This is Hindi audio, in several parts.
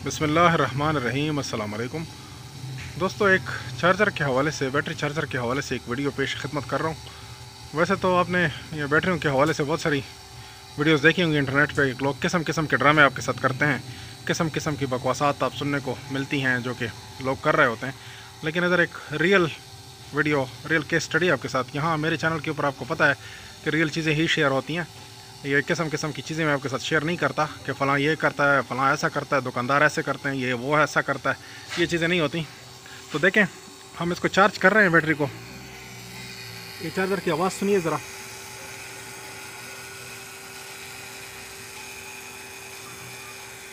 बिस्मिल्लाहिर्रहमानिर्रहीम। अस्सलाम वालेकुम दोस्तों, एक चार्जर के हवाले से, बैटरी चार्जर के हवाले से एक वीडियो पेश खिदमत कर रहा हूँ। वैसे तो आपने ये बैटरियों के हवाले से बहुत सारी वीडियोस देखी होंगी इंटरनेट पे। लोग किस्म किस्म के ड्रामे आपके साथ करते हैं, किस्म किस्म की बकवासात आप सुनने को मिलती हैं जो कि लोग कर रहे होते हैं। लेकिन इधर एक real video, real case study आपके साथ। यहाँ मेरे चैनल के ऊपर आपको पता है कि रियल चीज़ें ही शेयर होती हैं। ये किस्म किस्म की चीज़ें मैं आपके साथ शेयर नहीं करता कि फ़लाँ ये करता है, फ़लाँ ऐसा करता है, दुकानदार ऐसे करते हैं, ये वो ऐसा करता है। ये चीज़ें नहीं होती। तो देखें, हम इसको चार्ज कर रहे हैं बैटरी को। ये चार्जर की आवाज़ सुनिए ज़रा।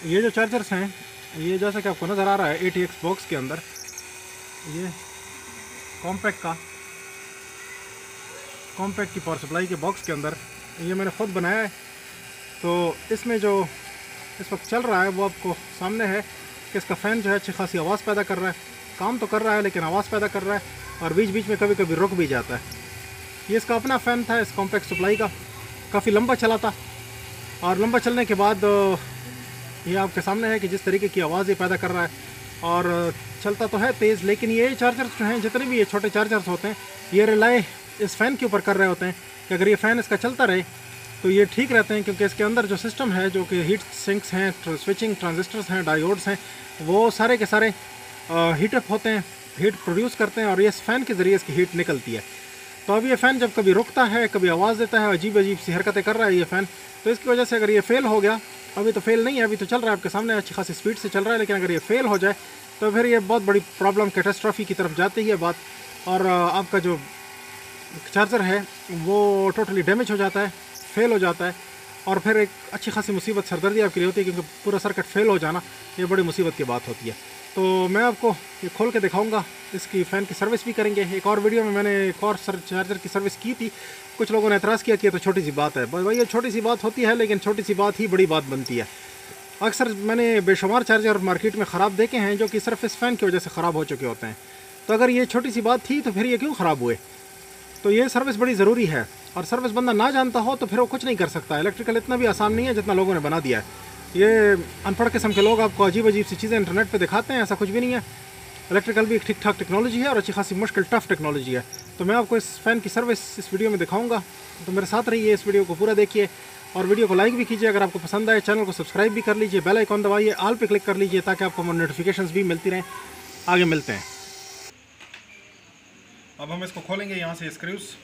ये जो चार्जर्स हैं, ये जैसा कि आपको नज़र आ रहा है ATX बॉक्स के अंदर, ये कॉम्पैक्ट की पावर सप्लाई के बॉक्स के अंदर ये मैंने ख़ुद बनाया है। तो इसमें जो इस वक्त चल रहा है वो आपको सामने है कि इसका फ़ैन जो है अच्छी खासी आवाज़ पैदा कर रहा है। काम तो कर रहा है लेकिन आवाज़ पैदा कर रहा है, और बीच बीच में कभी कभी रुक भी जाता है। ये इसका अपना फ़ैन था, इस कॉम्पैक्ट सप्लाई का। काफ़ी लंबा चला था, और लंबा चलने के बाद ये आपके सामने है कि जिस तरीके की आवाज़ ये पैदा कर रहा है। और चलता तो है तेज़, लेकिन ये चार्जर्स जो हैं, जितने भी ये छोटे चार्जर्स होते हैं, ये रिलाई इस फ़ैन के ऊपर कर रहे होते हैं कि अगर ये फ़ैन इसका चलता रहे तो ये ठीक रहते हैं। क्योंकि इसके अंदर जो सिस्टम है, जो कि हीट सिंक्स हैं, स्विचिंग ट्रांजिस्टर्स हैं, डायोड्स हैं, वो सारे के सारे हीट अप होते हैं, हीट प्रोड्यूस करते हैं, और ये इस फ़ैन के ज़रिए इसकी हीट निकलती है। तो अब ये फ़ैन जब कभी रुकता है, कभी आवाज़ देता है, अजीब अजीब सी हरकतें कर रहा है ये फ़ैन। तो इसकी वजह से अगर ये फ़ेल हो गया, अभी तो फ़ेल नहीं है, अभी तो चल रहा है आपके सामने, अच्छी खासी स्पीड से चल रहा है, लेकिन अगर ये फ़ेल हो जाए तो फिर ये बहुत बड़ी प्रॉब्लम, कैटास्ट्रॉफी की तरफ जाती है बात। और आपका जो चार्जर है वो टोटली डैमेज हो जाता है, फेल हो जाता है, और फिर एक अच्छी खासी मुसीबत, सरदर्दी आपके लिए होती है, क्योंकि पूरा सर्किट फेल हो जाना ये बड़ी मुसीबत की बात होती है। तो मैं आपको ये खोल के दिखाऊंगा, इसकी फ़ैन की सर्विस भी करेंगे। एक और वीडियो में मैंने एक और चार्जर की सर्विस की थी। कुछ लोगों ने एतराज़ किया कि ये तो छोटी सी बात है। भाई ये छोटी सी बात होती है, लेकिन छोटी सी बात ही बड़ी बात बनती है। अक्सर मैंने बेशुमार चार्जर मार्केट में ख़राब देखे हैं जो कि सिर्फ इस फ़ैन की वजह से ख़राब हो चुके होते हैं। तो अगर ये छोटी सी बात थी तो फिर ये क्यों ख़राब हुए? तो ये सर्विस बड़ी ज़रूरी है, और सर्विस बंदा ना जानता हो तो फिर वो कुछ नहीं कर सकता। इलेक्ट्रिकल इतना भी आसान नहीं है जितना लोगों ने बना दिया है। ये अनपढ़ किस्म के लोग आपको अजीब अजीब सी चीज़ें इंटरनेट पे दिखाते हैं, ऐसा कुछ भी नहीं है। इलेक्ट्रिकल भी एक ठीक ठाक टेक्नोलॉजी है, और अच्छी खासी मुश्किल टफ टेक्नोलॉजी है। तो मैं आपको इस फ़ैन की सर्विस इस वीडियो में दिखाऊंगा। तो मेरे साथ रहिए, इस वीडियो को पूरा देखिए, और वीडियो को लाइक भी कीजिए अगर आपको पसंद आए। चैनल को सब्सक्राइब भी कर लीजिए, बेल आइकॉन दबाइए, ऑल पे क्लिक कर लीजिए, ताकि आपको नोटिफिकेशंस भी मिलती रहें। आगे मिलते हैं। अब हम इसको खोलेंगे यहाँ से स्क्रूज।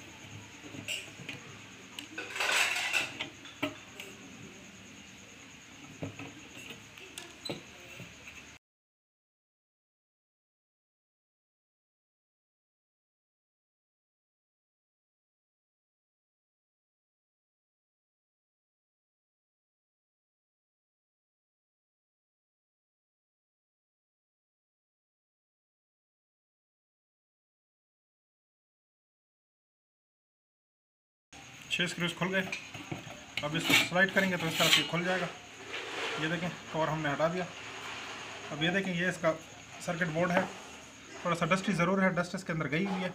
छः स्क्रूज खुल गए। अब इसको स्लाइड करेंगे तो इस तरह से खुल जाएगा। ये देखें, कवर हमने हटा दिया। अब ये देखें, ये इसका सर्किट बोर्ड है। थोड़ा सा डस्टी ज़रूर है, डस्ट इसके अंदर गई हुई है,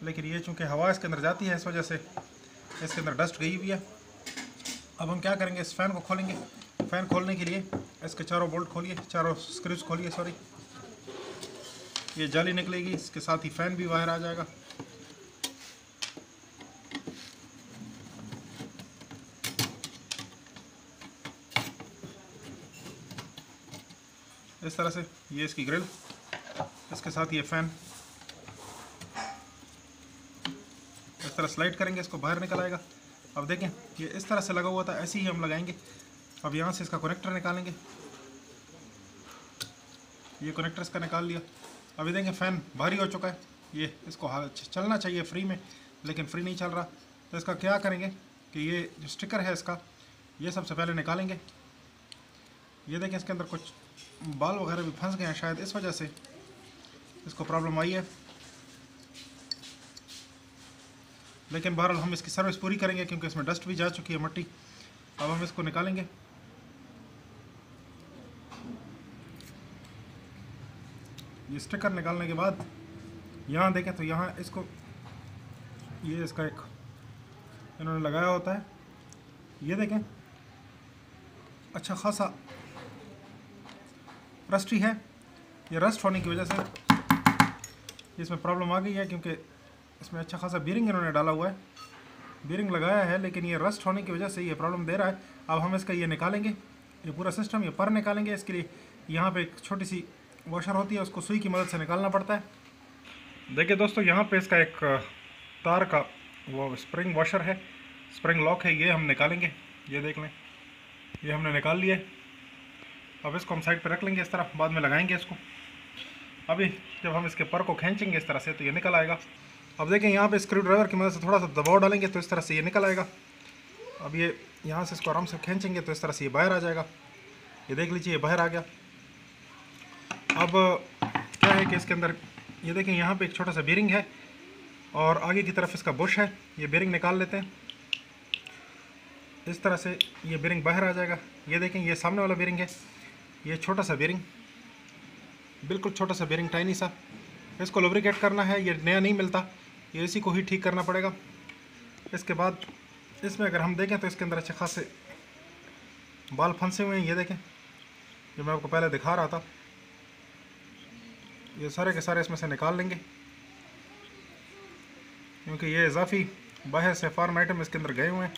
लेकिन ये चूँकि हवा इसके अंदर जाती है, इस वजह से इसके अंदर डस्ट गई हुई है। अब हम क्या करेंगे, इस फ़ैन को खोलेंगे। फ़ैन खोलने के लिए इसके चारों बोल्ट खोलिए, चारों स्क्रूज खोलिए, सॉरी। ये जाली निकलेगी, इसके साथ ही फ़ैन भी बाहर आ जाएगा। इस तरह से ये इसकी ग्रिल, इसके साथ ये फ़ैन इस तरह स्लाइड करेंगे, इसको बाहर निकल आएगा। अब देखें, ये इस तरह से लगा हुआ था, ऐसे ही हम लगाएंगे। अब यहाँ से इसका कनेक्टर निकालेंगे। ये कनेक्टर इसका निकाल लिया। अभी देखें, फ़ैन भारी हो चुका है। ये इसको चलना चाहिए फ्री में, लेकिन फ्री नहीं चल रहा। तो इसका क्या करेंगे कि ये जो स्टिकर है इसका, ये सबसे पहले निकालेंगे। ये देखें, इसके अंदर कुछ बाल वगैरह भी फंस गए हैं, शायद इस वजह से इसको प्रॉब्लम आई है। लेकिन बहरहाल हम इसकी सर्विस पूरी करेंगे, क्योंकि इसमें डस्ट भी जा चुकी है, मिट्टी। अब हम इसको निकालेंगे। ये स्टिकर निकालने के बाद यहाँ देखें तो यहाँ इसको, ये इसका एक इन्होंने लगाया होता है। ये देखें, अच्छा खासा रस्टी है। ये रस्ट होने की वजह से इसमें प्रॉब्लम आ गई है, क्योंकि इसमें अच्छा खासा बीरिंग इन्होंने डाला हुआ है, बीरिंग लगाया है, लेकिन ये रस्ट होने की वजह से ये प्रॉब्लम दे रहा है। अब हम इसका ये निकालेंगे, ये पूरा सिस्टम, ये पर निकालेंगे। इसके लिए यहाँ पे एक छोटी सी वॉशर होती है, उसको सुई की मदद से निकालना पड़ता है। देखिए दोस्तों, यहाँ पे इसका एक तार का वो स्प्रिंग वॉशर है, स्प्रिंग लॉक है, ये हम निकालेंगे। ये देख लें, ये हमने निकाल लिया। अब इसको हम साइड पर रख लेंगे, इस तरह बाद में लगाएंगे इसको। अभी जब हम इसके पर को खींचेंगे इस तरह से तो ये निकल आएगा। अब देखें, यहाँ पे स्क्रू ड्राइवर की मदद से थोड़ा सा दबाव डालेंगे तो इस तरह से ये निकल आएगा। अब ये यहाँ से इसको आराम से खींचेंगे तो इस तरह से ये बाहर आ जाएगा। ये देख लीजिए, ये बाहर आ गया। अब क्या है कि इसके अंदर ये देखें, यहाँ पे एक छोटा सा बीरिंग है और आगे की तरफ इसका बुश है। ये बीरिंग निकाल लेते हैं, इस तरह से ये बीरिंग बाहर आ जाएगा। ये देखें, ये सामने वाला बीरिंग है, ये छोटा सा बीरिंग, बिल्कुल छोटा सा बीरिंग, टाइनी सा। इसको लुब्रिकेट करना है, ये नया नहीं मिलता, ये इसी को ही ठीक करना पड़ेगा। इसके बाद इसमें अगर हम देखें तो इसके अंदर अच्छे खासे बाल फंसे हुए हैं। ये देखें, जो मैं आपको पहले दिखा रहा था, ये सारे के सारे इसमें से निकाल लेंगे, क्योंकि ये इजाफी बाहर से फॉर्म आइटम इसके अंदर गए हुए हैं।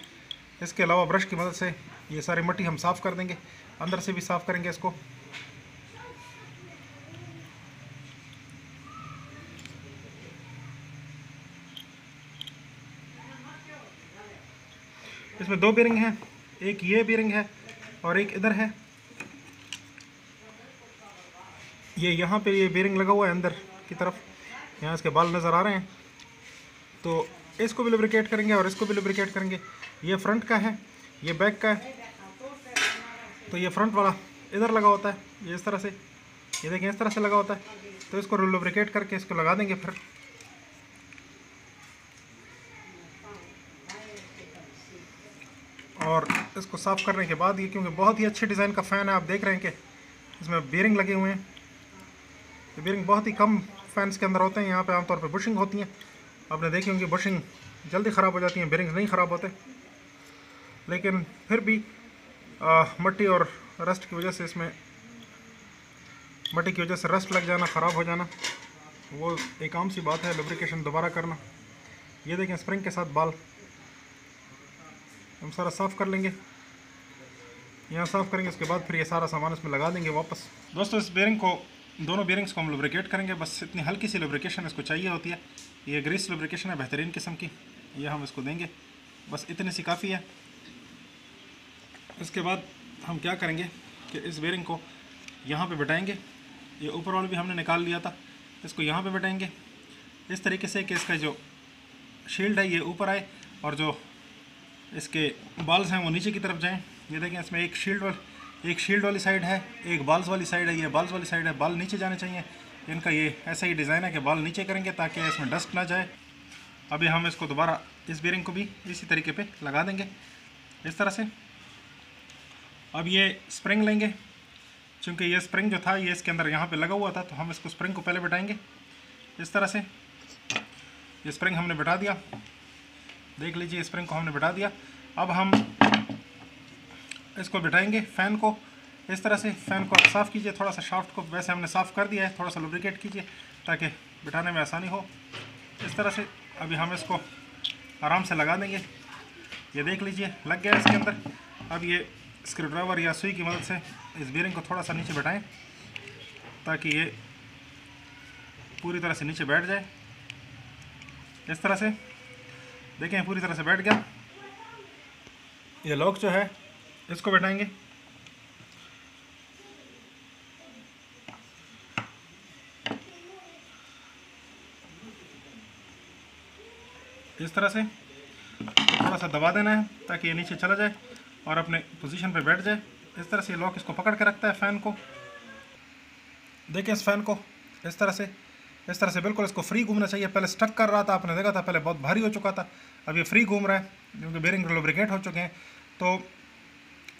इसके अलावा ब्रश की मदद से ये सारी मिट्टी हम साफ़ कर देंगे, अंदर से भी साफ़ करेंगे इसको। इसमें दो बीरिंग हैं, एक ये बीरिंग है और एक इधर है। ये यहाँ पे ये बीरिंग लगा हुआ है अंदर की तरफ, यहाँ इसके बाल नज़र आ रहे हैं। तो इसको भी लुब्रिकेट करेंगे और इसको भी लुब्रिकेट करेंगे। ये फ्रंट का है, ये बैक का है। तो ये फ्रंट वाला इधर लगा होता है, ये इस तरह से, ये देखें इस तरह से लगा होता है। तो इसको लुब्रिकेट करके इसको लगा देंगे फिर। और इसको साफ़ करने के बाद ये, क्योंकि बहुत ही अच्छे डिज़ाइन का फ़ैन है, आप देख रहे हैं कि इसमें बीरिंग लगे हुए हैं। ये बीरिंग बहुत ही कम फैंस के अंदर होते हैं, यहाँ पे आमतौर पे बुशिंग होती हैं। आपने देखी होंगी बुशिंग जल्दी ख़राब हो जाती हैं, बीरिंग्स नहीं ख़राब होते। लेकिन फिर भी मिट्टी और रस्ट की वजह से, इसमें मिट्टी की वजह से रस्ट लग जाना, ख़राब हो जाना, वो एक आम सी बात है। लुब्रिकेशन दोबारा करना। ये देखें, स्प्रिंग के साथ बाल हम सारा साफ़ कर लेंगे, यहाँ साफ़ करेंगे। उसके बाद फिर ये सारा सामान इसमें लगा देंगे वापस। दोस्तों, इस बेरिंग को, दोनों बेरिंग्स को हम लुब्रिकेट करेंगे। बस इतनी हल्की सी लुब्रिकेशन इसको चाहिए होती है। ये ग्रीस लुब्रिकेशन है बेहतरीन किस्म की, ये हम इसको देंगे, बस इतनी सी काफ़ी है। इसके बाद हम क्या करेंगे कि इस बेरिंग को यहाँ पे बिठाएंगे। ये ऊपर वाला भी हमने निकाल लिया था, इसको यहाँ पे बिठाएंगे इस तरीके से कि इसका जो शील्ड है ये ऊपर आए और जो इसके बाल्स हैं वो नीचे की तरफ जाएं। ये देखें, इसमें एक शील्ड वाली साइड है, एक बाल्स वाली साइड है। ये बाल्स वाली साइड है, बाल नीचे जाने चाहिए। इनका ये ऐसा ही डिज़ाइन है कि बाल नीचे करेंगे ताकि इसमें डस्ट ना जाए। अभी हम इसको दोबारा इस बेरिंग को भी इसी तरीके पे लगा देंगे इस तरह से। अब ये स्प्रिंग लेंगे, क्योंकि ये स्प्रिंग जो था ये इसके अंदर यहाँ पे लगा हुआ था, तो हम इसको स्प्रिंग को पहले बिठाएंगे इस तरह से। ये स्प्रिंग हमने बिठा दिया, देख लीजिए, स्प्रिंग को हमने बिठा दिया। अब हम इसको बिठाएंगे फ़ैन को इस तरह से। फ़ैन को आप साफ़ कीजिए, थोड़ा सा शाफ्ट को वैसे हमने साफ़ कर दिया है, थोड़ा सा लुब्रिकेट कीजिए ताकि बिठाने में आसानी हो इस तरह से। अभी हम इसको आराम से लगा देंगे, ये देख लीजिए लग गया इसके अंदर। अब ये स्क्रू ड्राइवर या सुई की मदद से इस बेरिंग को थोड़ा सा नीचे बैठाएं ताकि ये पूरी तरह से नीचे बैठ जाए इस तरह से। देखें, पूरी तरह से बैठ गया। ये लॉक जो है इसको बैठाएंगे, इस तरह से थोड़ा सा दबा देना है ताकि ये नीचे चला जाए और अपने पोजीशन पे बैठ जाए इस तरह से। लॉक इसको पकड़ के रखता है फ़ैन को। देखिए, इस फ़ैन को इस तरह से बिल्कुल इसको फ्री घूमना चाहिए। पहले स्टक कर रहा था, आपने देखा था, पहले बहुत भारी हो चुका था, अब ये फ्री घूम रहा है क्योंकि बेरिंग लुब्रिकेट हो चुके हैं। तो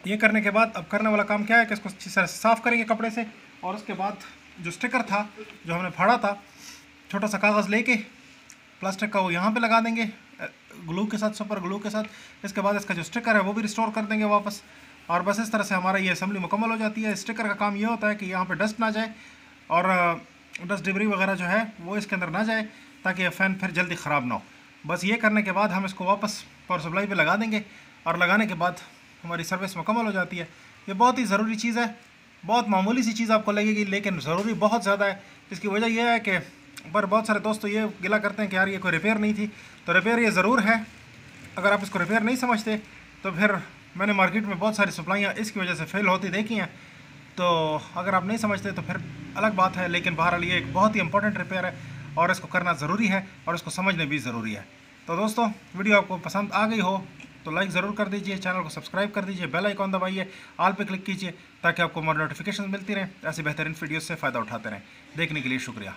ये करने के बाद अब करने वाला काम क्या है कि इसको अच्छी तरह से साफ़ करेंगे कपड़े से। और उसके बाद जो स्टिकर था जो हमने फाड़ा था, छोटा सा कागज़ लेके प्लास्टिक का, वो यहाँ पे लगा देंगे ग्लू के साथ, सुपर ग्लू के साथ। इसके बाद इसका जो स्टिकर है वो भी रिस्टोर कर देंगे वापस। और बस इस तरह से हमारा ये असेंबली मुकम्मल हो जाती है। स्टिकर का काम ये होता है कि यहाँ पे डस्ट ना जाए और डस्ट डिब्री वगैरह जो है वो इसके अंदर ना जाए, ताकि ये फ़ैन फिर जल्दी ख़राब ना हो। बस ये करने के बाद हम इसको वापस पावर सप्लाई पे लगा देंगे और लगाने के बाद हमारी सर्विस मुकम्मल हो जाती है। ये बहुत ही ज़रूरी चीज़ है, बहुत मामूली सी चीज़ आपको लगेगी लेकिन ज़रूरी बहुत ज़्यादा है। इसकी वजह यह है कि पर बहुत सारे दोस्त तो ये गिला करते हैं कि यार ये कोई रिपेयर नहीं थी, तो रिपेयर ये ज़रूर है। अगर आप इसको रिपेयर नहीं समझते तो फिर मैंने मार्केट में बहुत सारी सप्लाइयाँ इसकी वजह से फेल होती देखी हैं, तो अगर आप नहीं समझते तो फिर अलग बात है। लेकिन बहरहाल ये एक बहुत ही इंपॉर्टेंट रिपेयर है और इसको करना ज़रूरी है और इसको समझना भी ज़रूरी है। तो दोस्तों, वीडियो आपको पसंद आ गई हो तो लाइक ज़रूर कर दीजिए, चैनल को सब्सक्राइब कर दीजिए, बेल आइकॉन दबाइए, ऑल पे क्लिक कीजिए ताकि आपको हमारी नोटिफिकेशन मिलती रहें। ऐसे बेहतरीन वीडियो से फ़ायदा उठाते रहें। देखने के लिए शुक्रिया।